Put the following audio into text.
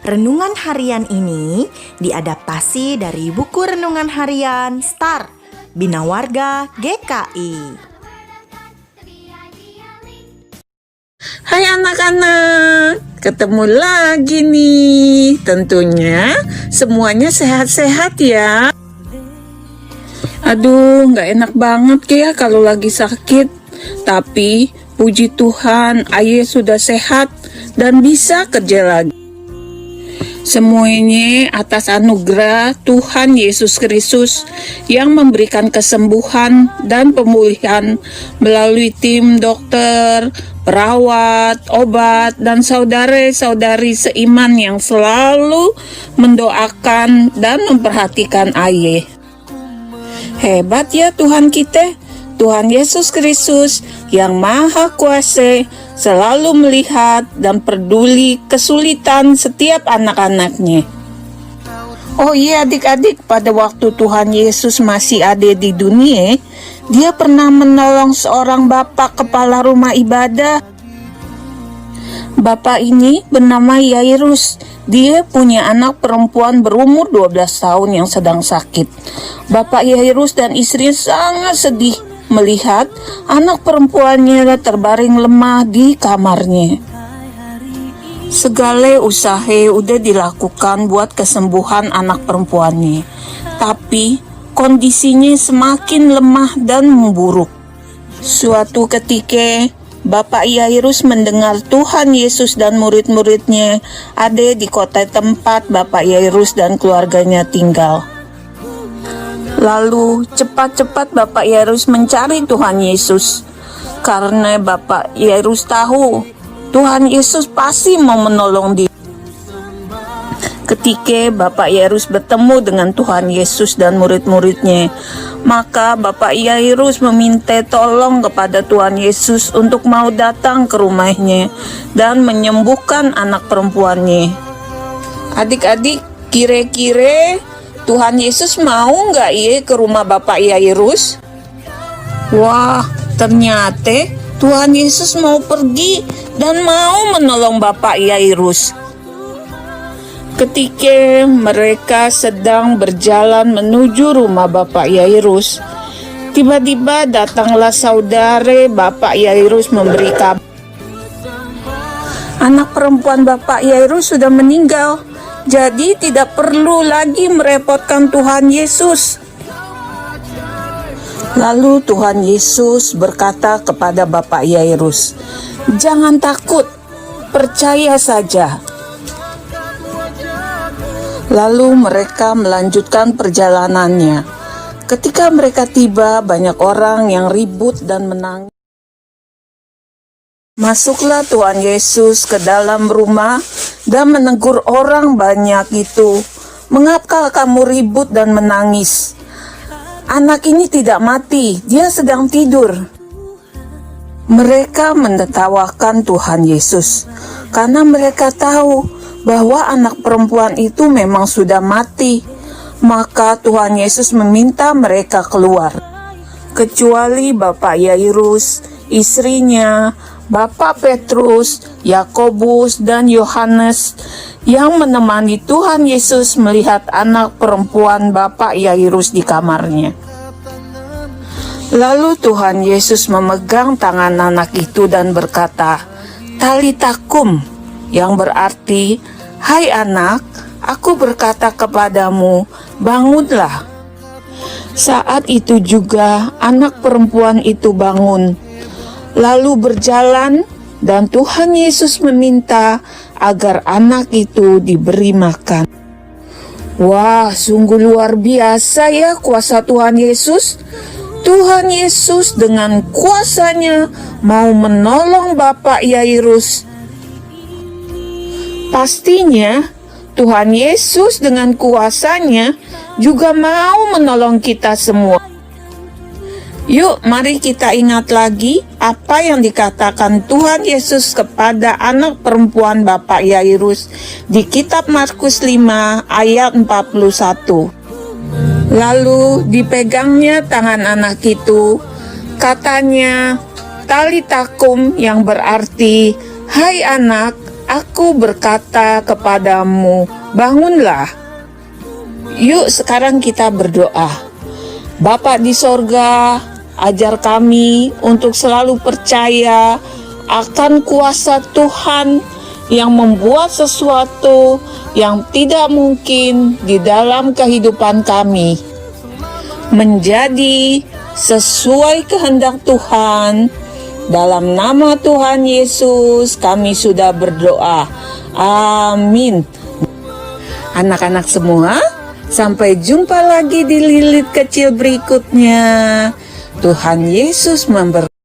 Renungan harian ini diadaptasi dari buku renungan harian Star Bina Warga GKI. Hai anak-anak, ketemu lagi nih. Tentunya semuanya sehat-sehat ya. Aduh, gak enak banget ya kalau lagi sakit. Tapi puji Tuhan, Ayah sudah sehat dan bisa kerja lagi. Semuanya atas anugerah Tuhan Yesus Kristus yang memberikan kesembuhan dan pemulihan melalui tim dokter, perawat, obat, dan saudara-saudari seiman yang selalu mendoakan dan memperhatikan Ayah. Hebat ya Tuhan kita, Tuhan Yesus Kristus yang Maha Kuasa selalu melihat dan peduli kesulitan setiap anak-anaknya. Oh iya adik-adik, pada waktu Tuhan Yesus masih ada di dunia, Dia pernah menolong seorang bapak kepala rumah ibadah. Bapak ini bernama Yairus. Dia punya anak perempuan berumur 12 tahun yang sedang sakit. Bapak Yairus dan istrinya sangat sedih melihat anak perempuannya terbaring lemah di kamarnya. Segala usaha udah dilakukan buat kesembuhan anak perempuannya, tapi kondisinya semakin lemah dan memburuk. Suatu ketika, Bapak Yairus mendengar Tuhan Yesus dan murid-muridnya ada di kota tempat Bapak Yairus dan keluarganya tinggal. Lalu cepat-cepat Bapak Yairus mencari Tuhan Yesus, karena Bapak Yairus tahu Tuhan Yesus pasti mau menolong dia. Ketika Bapak Yairus bertemu dengan Tuhan Yesus dan murid-muridnya, maka Bapak Yairus meminta tolong kepada Tuhan Yesus untuk mau datang ke rumahnya dan menyembuhkan anak perempuannya. Adik-adik, kira-kira Tuhan Yesus mau nggak ya ke rumah Bapak Yairus? Wah, ternyata Tuhan Yesus mau pergi dan mau menolong Bapak Yairus. Ketika mereka sedang berjalan menuju rumah Bapak Yairus, tiba-tiba datanglah saudara Bapak Yairus memberi kabar. Anak perempuan Bapak Yairus sudah meninggal. Jadi tidak perlu lagi merepotkan Tuhan Yesus. Lalu Tuhan Yesus berkata kepada Bapak Yairus, "Jangan takut, percaya saja." Lalu mereka melanjutkan perjalanannya. Ketika mereka tiba, banyak orang yang ribut dan menangis. Masuklah Tuhan Yesus ke dalam rumah dan menegur orang banyak itu. "Mengapa kamu ribut dan menangis? Anak ini tidak mati, dia sedang tidur." Mereka menertawakan Tuhan Yesus karena mereka tahu bahwa anak perempuan itu memang sudah mati. Maka Tuhan Yesus meminta mereka keluar, kecuali Bapak Yairus, istrinya, Bapak Petrus, Yakobus, dan Yohanes yang menemani Tuhan Yesus melihat anak perempuan Bapak Yairus di kamarnya. Lalu Tuhan Yesus memegang tangan anak itu dan berkata, "Talita kum," yang berarti, "Hai anak, aku berkata kepadamu, bangunlah." Saat itu juga anak perempuan itu bangun, lalu berjalan, dan Tuhan Yesus meminta agar anak itu diberi makan. Wah, sungguh luar biasa ya kuasa Tuhan Yesus. Tuhan Yesus dengan kuasanya mau menolong Bapak Yairus. Pastinya Tuhan Yesus dengan kuasanya juga mau menolong kita semua. Yuk, mari kita ingat lagi apa yang dikatakan Tuhan Yesus kepada anak perempuan Bapak Yairus di kitab Markus 5 ayat 41. Lalu dipegangnya tangan anak itu, katanya, "Talita kum," yang berarti, "Hai anak, aku berkata kepadamu, bangunlah. Yuk sekarang kita berdoa. Bapa di sorga, ajar kami untuk selalu percaya akan kuasa Tuhan yang membuat sesuatu yang tidak mungkin di dalam kehidupan kami menjadi sesuai kehendak Tuhan. Dalam nama Tuhan Yesus kami sudah berdoa. Amin. Anak-anak semua, sampai jumpa lagi di lilit kecil berikutnya. Tuhan Yesus memberkati.